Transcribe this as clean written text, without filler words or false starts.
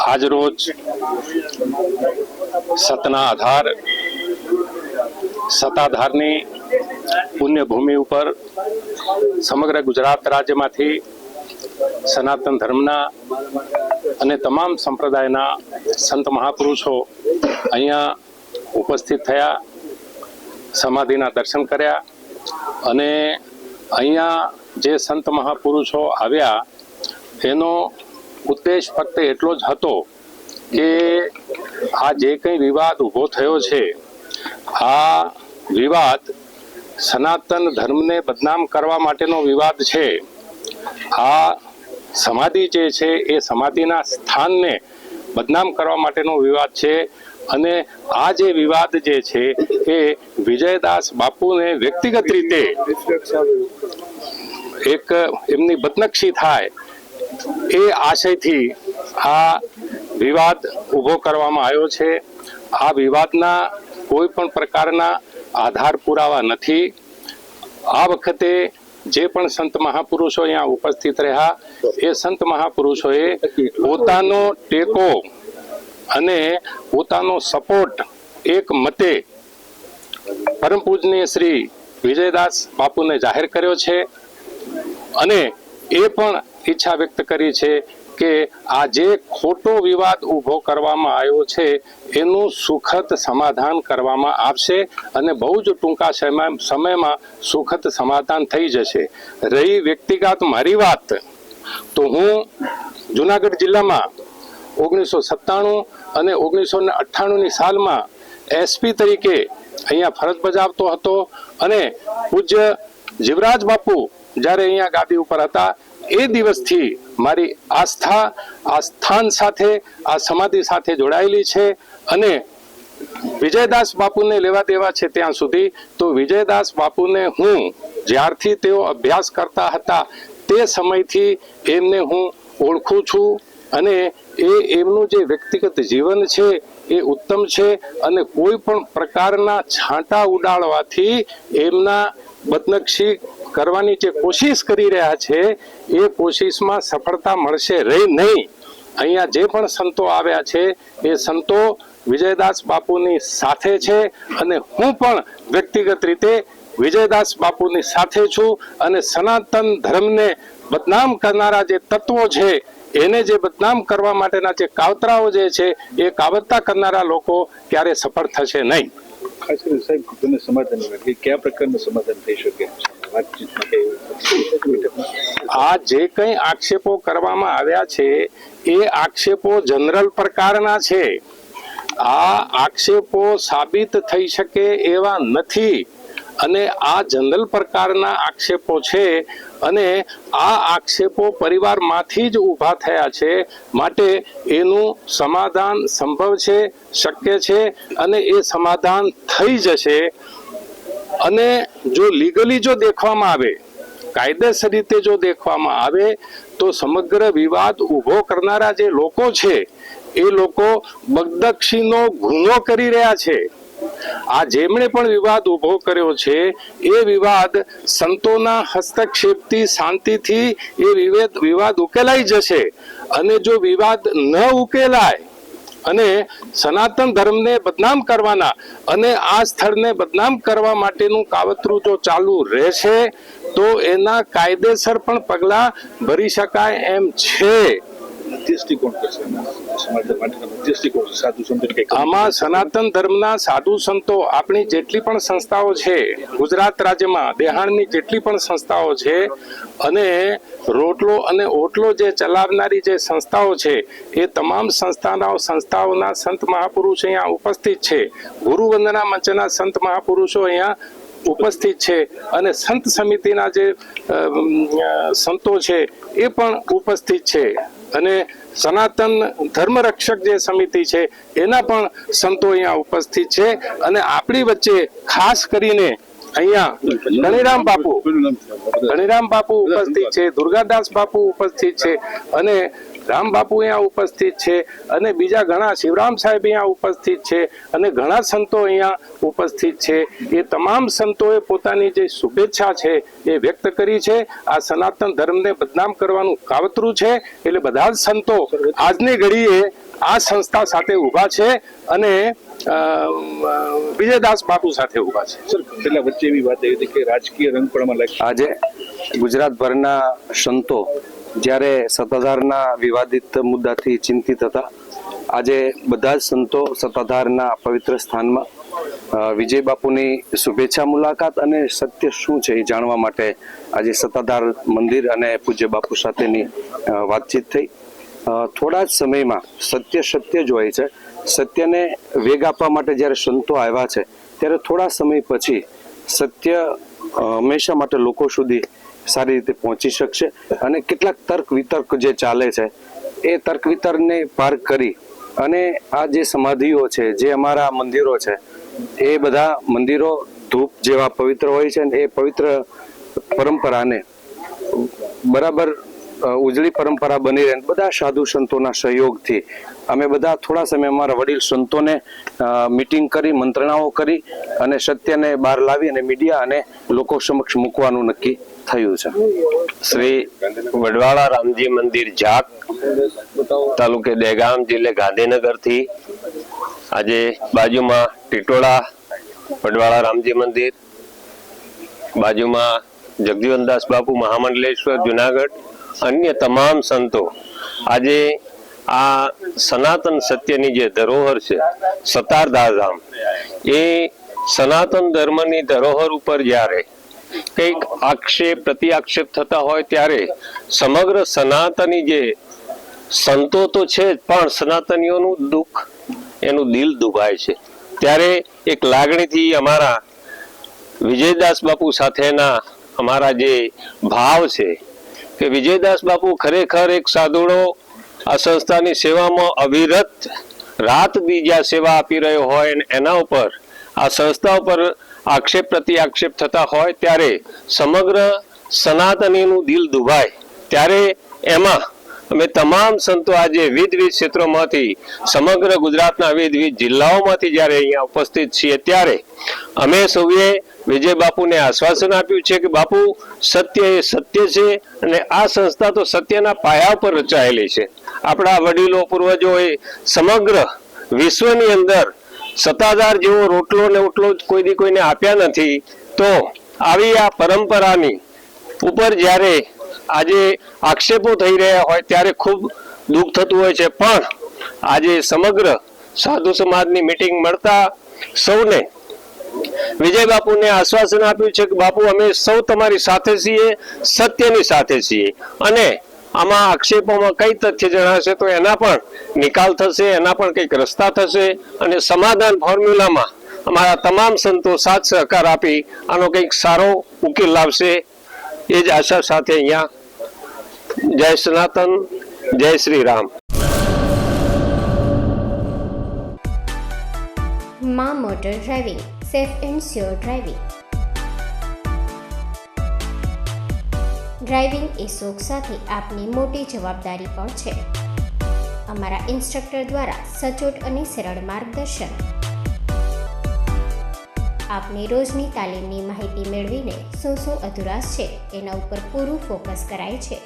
આજ રોજ સતના આધાર સત્તાધારની પુણ્યભૂમિ ઉપર સમગ્ર ગુજરાત રાજ્યમાંથી સનાતન ધર્મના અને તમામ સંપ્રદાયના સંત મહાપુરુષો અહીંયા ઉપસ્થિત થયા, સમાધિના દર્શન કર્યા અને અહીંયા જે સંત મહાપુરુષો આવ્યા એનો ઉદ્દેશ ફક્ત એટલો જ હતો કે આ જે કંઈ વિવાદ ઊભો થયો છે, આ વિવાદ સનાતન ધર્મને બદનામ કરવા માટેનો વિવાદ છે. આ સમાધિ જે છે એ સમાધિના સ્થાનને બદનામ કરવા માટેનો વિવાદ છે અને આ જે વિવાદ જે છે એ વિજયદાસ બાપુને વ્યક્તિગત રીતે એક એમની બદનક્ષી થાય એ આશયથી આ વિવાદ ઊભો કરવામાં આવ્યો છે. આ વિવાદના કોઈ પણ પ્રકારના આધાર પુરાવા નથી. આ વખતે જે પણ સંત મહાપુરુષો અહીંયા ઉપસ્થિત રહ્યા એ સંત મહાપુરુષોએ પોતાનો ટેકો અને પોતાનો સપોર્ટ એક મતે પરમ પૂજનીય શ્રી વિજયદાસ બાપુને જાહેર કર્યો છે અને એ પણ ઈચ્છા વ્યક્ત કરી છે કે આ જે ખોટો વિવાદ ઊભો કરવામાં આવ્યો છે એનું સુખદ સમાધાન કરવામાં આવશે અને બહુ જ ટૂંકા સમયમાં સુખદ સમાધાન થઈ જશે. રહી વ્યક્તિગત મારી વાત, તો હું જુનાગઢ જિલ્લામાં 1997 અને 1998ની સાલમાં એસપી તરીકે અહીંયા ફરજ બજાવતો હતો અને પૂજ્ય જીવરાજ બાપુ જ્યારે અહીંયા ગાદી ઉપર હતા એ દિવસથી મારી આસ્થા આ સ્થાન સાથે, આ સમાધિ સાથે જોડાયેલી છે અને વિજયદાસ બાપુને લેવા દેવા છે ત્યાં સુધી. તો વિજયદાસ બાપુને હું જ્યારથી તેઓ અભ્યાસ કરતા હતા તે સમયથી એમને હું ઓળખું છું અને એમનું જે વ્યક્તિગત જીવન છે એ ઉત્તમ છે અને કોઈ પણ પ્રકારના છાંટા ઉડાડવાથી એમના બદનક્ષી કરવાની જે કોશિશ કરી રહ્યા છે એ કોશિશમાં સફળતા મળશે રહી નહીં. અહીંયા જે પણ સંતો આવ્યા છે એ સંતો વિજયદાસ બાપુની સાથે છે અને હું પણ વ્યક્તિગત રીતે વિજયદાસ બાપુની સાથે છું અને સનાતન ધર્મને બદનામ કરનારા જે તત્વો છે એને જે બદનામ કરવા માટેના જે કાવતરાઓ જે છે એ કાવતરા કરનારા લોકો ક્યારે સફળ થશે નહીં. ખાસ કરીને સાહેબ સમાધાન કયા પ્રકારનું સમાધાન થઈ શકે? આ જે કંઈ આક્ષેપો કરવામાં આવ્યા છે એ આક્ષેપો જનરલ પ્રકારના છે. આ આક્ષેપો સાબિત થઈ શકે એવા નથી અને આ જનરલ પ્રકારના આક્ષેપો છે અને આ આક્ષેપો પરિવારમાંથી જ ઊભા થયા છે. માટે એનું સમાધાન સંભવ છે, શક્ય છે અને એ સમાધાન થઈ જશે. અને જો લીગલી જો દેખવામાં આવે, કાયદેસર રીતે જો દેખવામાં આવે તો સમગ્ર વિવાદ ઊભો કરનારા જે લોકો છે એ લોકો બદનક્ષીનો ગુનો કરી રહ્યા છે. આ જેમણે પણ વિવાદ ઊભો કર્યો છે એ વિવાદ સંતોના હસ્તક્ષેપથી શાંતિથી એ વિવાદ ઉકેલાઈ જશે અને જો વિવાદ ન ઉકેલાય અને સનાતન ધર્મને બદનામ કરવાના અને આ સ્થળને બદનામ કરવા માટેનું કાવતરું જો ચાલુ રહેશે તો એના કાયદેસર પણ પગલાં ભરી શકાય એમ છે. આમાં સનાતન ધર્મના સાધુ સંતો, આપણી જેટલી પણ સંસ્થાઓ છે ગુજરાત રાજ્યમાં, દેહાણની જેટલી પણ સંસ્થાઓ છે અને રોટલો અને ઓટલો જે ચલાવનારી જે સંસ્થાઓ છે એ તમામ સંસ્થાઓના સંત મહાપુરુષ અહીંયા ઉપસ્થિત છે. ગુરુ વંદના મંચના સંત મહાપુરુષો અહીંયા ઉપસ્થિત છે અને સંત સમિતિના જે સંતો છે એ પણ ઉપસ્થિત છે અને સનાતન ધર્મ રક્ષક જે સમિતિ છે એના પણ સંતો અહીંયા ઉપસ્થિત છે અને આપણી વચ્ચે ખાસ કરીને અહીંયા ગણિરામ બાપુ ઉપસ્થિત છે, દુર્ગાદાસ બાપુ ઉપસ્થિત છે અને રામબાપુ અહીંયા ઉપસ્થિત છે અને બીજા ઘણા શિવરામ સાહેબ અહીંયા ઉપસ્થિત છે અને ઘણા સંતો અહીંયા ઉપસ્થિત છે. એ તમામ સંતોએ પોતાની જે શુભેચ્છા છે એ વ્યક્ત કરી છે. આ સનાતન ધર્મને બદનામ કરવાનું કાવતરું છે. એટલે બધા જ સંતો આજની ઘડીએ આ સંસ્થા સાથે ઊભા છે અને વિજયદાસ બાપુ સાથે ઊભા છે. સર પેલા વચ્ચે એવી વાત આવી હતી કે રાજકીય રંગ પણ આમાં લાગશે. આજે ગુજરાતભરના સંતો જ્યારે સત્તાધારના વિવાદિત મુદ્દાથી ચિંતિત હતા, આજે બધા જ સંતો સત્તાધારના પવિત્ર સ્થાનમાં વિજય બાપુની શુભેચ્છા મુલાકાત અને સત્ય શું છે એ જાણવા માટે આજે સત્તાધાર મંદિર અને પૂજ્ય બાપુ સાથેની વાતચીત થઈ. થોડા જ સમયમાં સત્ય જ હોય છે. સત્યને વેગ આપવા માટે જ્યારે સંતો આવ્યા છે ત્યારે થોડા સમય પછી સત્ય હંમેશા માટે લોકો સુધી સારી રીતે પહોંચી શકશે અને કેટલાક તર્ક વિતર્ક જે ચાલે છે એ તર્ક વિતર્કને પાર કરી અને આ જે સમાધિઓ છે, જે અમારા મંદિરો છે, એ બધા મંદિરો ધૂપ જેવા પવિત્ર હોય છે. એ પવિત્ર પરંપરાને બરાબર ઉજળી પરંપરા બની રહે. બધા સાધુ સંતોના સહયોગથી અમે બધા થોડા સમય અમારા વડીલ સંતોને મીટિંગ કરી, મંત્રણાઓ કરી અને સત્યને બહાર લાવી અને મીડિયા અને લોકો સમક્ષ મૂકવાનું નક્કી થયું છે. શ્રી વડવાળા રામજી મંદિર જાક, તાલુકે દહેગામ, જિલ્લે ગાંધીનગરથી આજે બાજુમાં ટીટોળા વડવાળા રામજી મંદિર, બાજુમાં જગજીવનદાસ બાપુ મહામંડલેશ્વર જુનાગઢ, અન્ય તમામ સંતો આજે આ સનાતન સત્યની જે ધરોહર છે સતારદાસ ધામ, એ સનાતન ધર્મની ધરોહર ઉપર જ્યારે કંઈક આક્ષેપ પ્રતિ આક્ષેપ થતા હોય ત્યારે સમગ્ર સનાતની જે સંતો તો છે પણ સનાતનીઓનું દુઃખ, એનું દિલ દુભાય છે. ત્યારે એક લાગણીથી અમારા વિજયદાસ બાપુ સાથેના અમારા જે ભાવ છે કે વિજયદાસ બાપુ ખરેખર એક સાધુડો આ સંસ્થાની સેવામાં અવિરત રાત બીજા સેવા આપી રહ્યો હોય અને એના ઉપર આ સંસ્થા ઉપર આક્ષેપ પ્રતિ આક્ષેપ થતા હોય ત્યારે સમગ્ર સનાતનીનું દિલ દુભાય. ત્યારે એમાં અમે તમામ સંતો આજે વિવિધ ક્ષેત્રોમાંથી સમગ્ર ગુજરાતના વિવિધ જિલ્લાઓમાંથી જ્યારે અહીંયા ઉપસ્થિત છીએ ત્યારે અમે સૌએ વિજય બાપુને આશ્વાસન આપ્યું છે કે બાપુ સત્ય એ સત્ય છે અને આ સંસ્થા તો સત્યના પાયા પર રચાયેલી છે. આપણા વડીલો પૂર્વજોએ સમગ્ર વિશ્વની અંદર સત્તાધાર જેવો રોટલો ને ઓટલો કોઈને આપ્યા નથી. તો આવી આ પરંપરાની ઉપર જ્યારે આજે આક્ષેપો થઈ રહ્યા હોય ત્યારે ખૂબ દુઃખ થતું હોય છે. પણ આજે સમગ્ર સાધુ સમાજની મીટિંગ મળતા સૌને વિજય બાપુને આશ્વાસન આપ્યું છે કે બાપુ અમે સૌ તમારી સાથે છીએ, સત્યની સાથે છીએ અને આમાં આક્ષેપોમાં કઈ તથ્ય જણાશે તો એના પણ નિકાલ થશે, એના પણ કંઈક રસ્તા થશે અને સમાધાન ફોર્મ્યુલામાં અમારા તમામ સંતો સાથ સહકાર આપી આનો કંઈક સારો ઉકેલ લાવશે એ જ આશા સાથે અહીંયા જય સનાતન, જય શ્રી રામ. માં motor driving, safe and sure driving. Driving એ શોખ સાથે આપની મોટી જવાબદારી પણ છે. અમારા ઇન્સ્ટ્રક્ટર દ્વારા સચોટ અને સરળ માર્ગદર્શન. આપની રોજની તાલીમની માહિતી મેળવીને શું અધુરાશ છે એના ઉપર પૂરું ફોકસ કરાય છે.